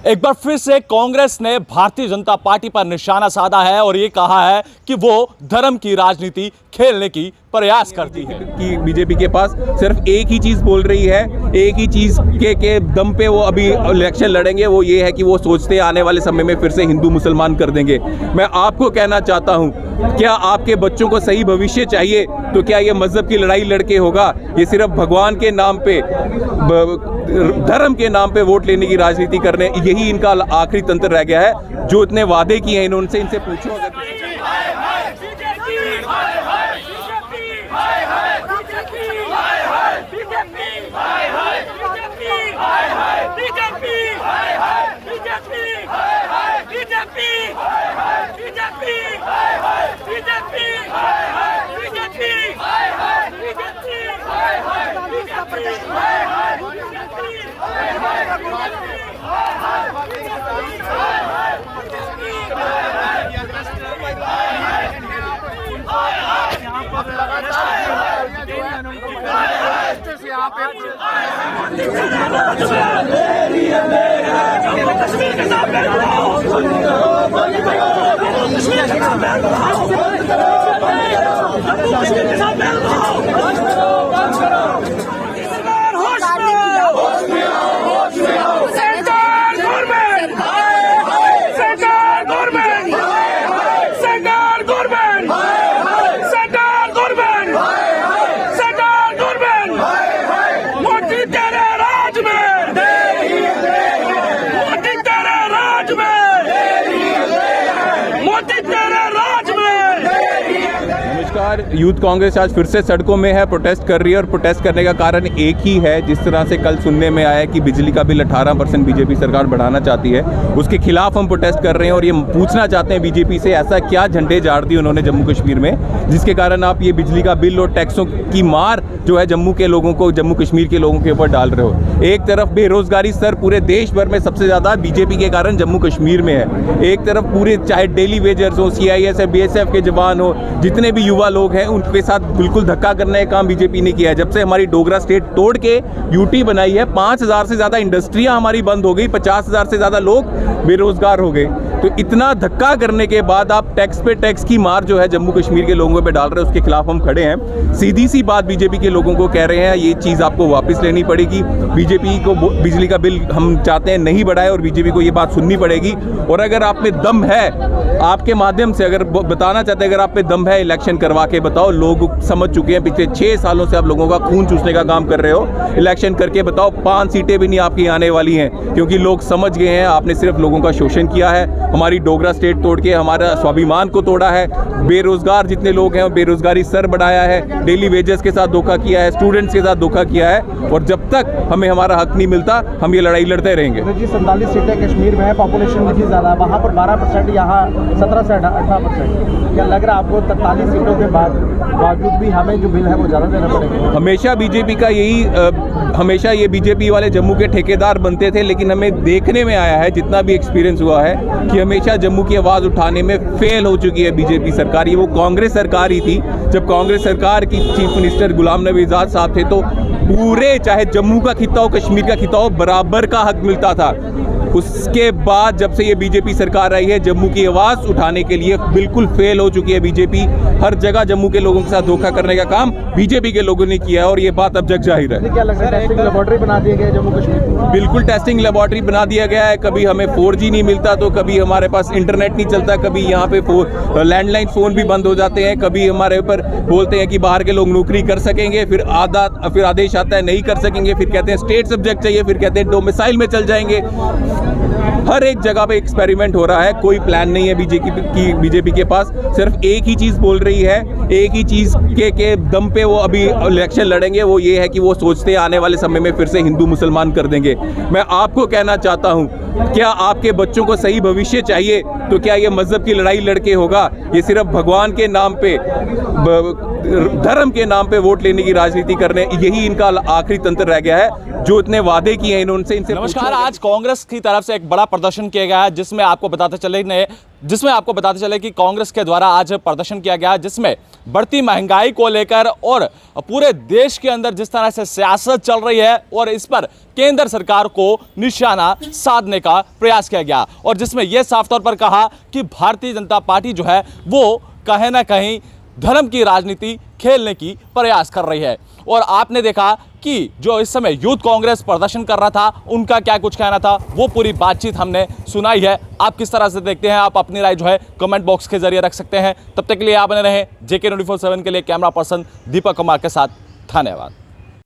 एक बार फिर से कांग्रेस ने भारतीय जनता पार्टी पर निशाना साधा है और ये कहा है कि वो धर्म की राजनीति खेलने की प्रयास करती है कि बीजेपी के पास सिर्फ एक ही चीज बोल रही है, एक ही चीज के दम पे वो अभी इलेक्शन लड़ेंगे, वो ये है कि वो सोचते हैं आने वाले समय में फिर से हिंदू मुसलमान कर देंगे। मैं आपको कहना चाहता हूं, क्या आपके बच्चों को सही भविष्य चाहिए तो क्या ये मजहब की लड़ाई लड़के होगा? ये सिर्फ भगवान के नाम पे, धर्म के नाम पे वोट लेने की राजनीति करने, यही इनका आखिरी तंत्र रह गया है। जो इतने वादे किए हैं इनसे पूछो अगर यूथ कांग्रेस आज फिर से सड़कों में है, प्रोटेस्ट कर रही है और प्रोटेस्ट करने का कारण एक ही है। जिस तरह से कल सुनने में आया कि बिजली का बिल 18% बीजेपी सरकार बढ़ाना चाहती है, उसके खिलाफ हम प्रोटेस्ट कर रहे हैं और ये पूछना चाहते हैं बीजेपी से ऐसा क्या झंडे झाड़ दी उन्होंने जम्मू कश्मीर में जिसके कारण आप ये बिजली का बिल और टैक्सों की मार जो है जम्मू के लोगों को, जम्मू कश्मीर के लोगों के ऊपर डाल रहे हो। एक तरफ बेरोजगारी सर पूरे देश भर में सबसे ज़्यादा बीजेपी के कारण जम्मू कश्मीर में है, एक तरफ पूरे चाहे डेली वेजर्स हो, CISF BSF के जवान हो, जितने भी युवा लोग हैं उनके साथ बिल्कुल धक्का करने का काम बीजेपी ने किया है। जब से हमारी डोगरा स्टेट तोड़ के यूटी बनाई है, 5000 से ज़्यादा इंडस्ट्रियां हमारी बंद हो गई, 50,000 से ज़्यादा लोग बेरोजगार हो गए। तो इतना धक्का करने के बाद आप टैक्स पे टैक्स की मार जो है जम्मू कश्मीर के लोगों पे डाल रहे हैं, उसके खिलाफ हम खड़े हैं। सीधी सी बात बीजेपी के लोगों को कह रहे हैं, ये चीज़ आपको वापस लेनी पड़ेगी। बीजेपी को बिजली का बिल हम चाहते हैं नहीं बढ़ाए और बीजेपी को ये बात सुननी पड़ेगी। और अगर आप में दम है, आपके माध्यम से अगर बताना चाहते हैं, अगर आप में दम है, इलेक्शन करवा के बताओ। लोग समझ चुके हैं, पिछले 6 सालों से आप लोगों का खून चूसने का काम कर रहे हो। इलेक्शन करके बताओ, 5 सीटें भी नहीं आपकी आने वाली हैं, क्योंकि लोग समझ गए हैं आपने सिर्फ लोगों का शोषण किया है, हमारी डोगरा स्टेट तोड़ के हमारा स्वाभिमान को तोड़ा है। बेरोजगार जितने लोग हैं बेरोजगारी सर बढ़ाया है, डेली वेजेस के साथ धोखा किया है, स्टूडेंट्स के साथ धोखा किया है। और जब तक हमें हमारा हक नहीं मिलता हम ये लड़ाई लड़ते रहेंगे। जी 47 सीटें कश्मीर में है, पॉपुलेशन भी ज़्यादा है, वहाँ पर 12%, यहाँ 17 से 18%। क्या लग रहा है आपको 43 सीटों के बावजूद भी हमें जो बिल है वो ज़्यादा देना पड़ेगा? हमेशा बीजेपी का यही हमेशा ये बीजेपी वाले जम्मू के ठेकेदार बनते थे, लेकिन हमें देखने में आया है, जितना भी एक्सपीरियंस हुआ है, कि हमेशा जम्मू की आवाज़ उठाने में फेल हो चुकी है बीजेपी सरकार। ये वो कांग्रेस सरकार ही थी, जब कांग्रेस सरकार की चीफ मिनिस्टर गुलाम नबी आज़ाद साहब थे तो पूरे चाहे जम्मू का खिता हो, कश्मीर का खिता हो, बराबर का हक मिलता था। उसके बाद जब से ये बीजेपी सरकार आई है, जम्मू की आवाज़ उठाने के लिए बिल्कुल फेल हो चुकी है बीजेपी। हर जगह जम्मू के लोगों के साथ धोखा करने का काम बीजेपी के लोगों ने किया है और ये बात अब जग जाहिर है। क्या लगता है टेस्टिंग लेबोरेटरी बना दिया गया जम्मू कश्मीर? बिल्कुल टेस्टिंग लेबोरेटरी बना दिया गया है। कभी हमें 4G नहीं मिलता तो कभी हमारे पास इंटरनेट नहीं चलता, कभी यहाँ पे लैंडलाइन फ़ोन भी बंद हो जाते हैं, कभी हमारे ऊपर बोलते हैं कि बाहर के लोग नौकरी कर सकेंगे, फिर आदेश आता है नहीं कर सकेंगे, फिर कहते हैं स्टेट सब्जेक्ट चाहिए, फिर कहते हैं डोमिसाइल में चल जाएंगे। हर एक जगह पे एक्सपेरिमेंट हो रहा है, कोई प्लान नहीं है बीजेपी के पास। सिर्फ एक ही चीज़ बोल रही है, एक ही चीज़ के दम पे वो अभी इलेक्शन लड़ेंगे, वो ये है कि वो सोचते हैं आने वाले समय में फिर से हिंदू मुसलमान कर देंगे। मैं आपको कहना चाहता हूँ, क्या आपके बच्चों को सही भविष्य चाहिए तो क्या ये मजहब की लड़ाई लड़के होगा? ये सिर्फ भगवान के नाम पे, धर्म के नाम पे वोट लेने की राजनीति करने, यही इनका आखिरी तंत्र रह गया है। जो इतने वादे किए हैं इनसे नमस्कार, आज कांग्रेस की तरफ से एक बड़ा प्रदर्शन किया गया है जिसमें आपको बताते चले कि कांग्रेस के द्वारा आज प्रदर्शन किया गया जिसमें बढ़ती महंगाई को लेकर और पूरे देश के अंदर जिस तरह से सियासत चल रही है और इस पर केंद्र सरकार को निशाना साधने का प्रयास किया गया और जिसमें यह साफ तौर पर कहा कि भारतीय जनता पार्टी जो है वो कहीं ना कहीं धर्म की राजनीति खेलने की प्रयास कर रही है। और आपने देखा कि जो इस समय यूथ कांग्रेस प्रदर्शन कर रहा था उनका क्या कुछ कहना था, वो पूरी बातचीत हमने सुनाई है। आप किस तरह से देखते हैं, आप अपनी राय जो है कमेंट बॉक्स के जरिए रख सकते हैं। तब तक के लिए आप बने रहें JK 24/7 के लिए कैमरा पर्सन दीपक कुमार के साथ। धन्यवाद।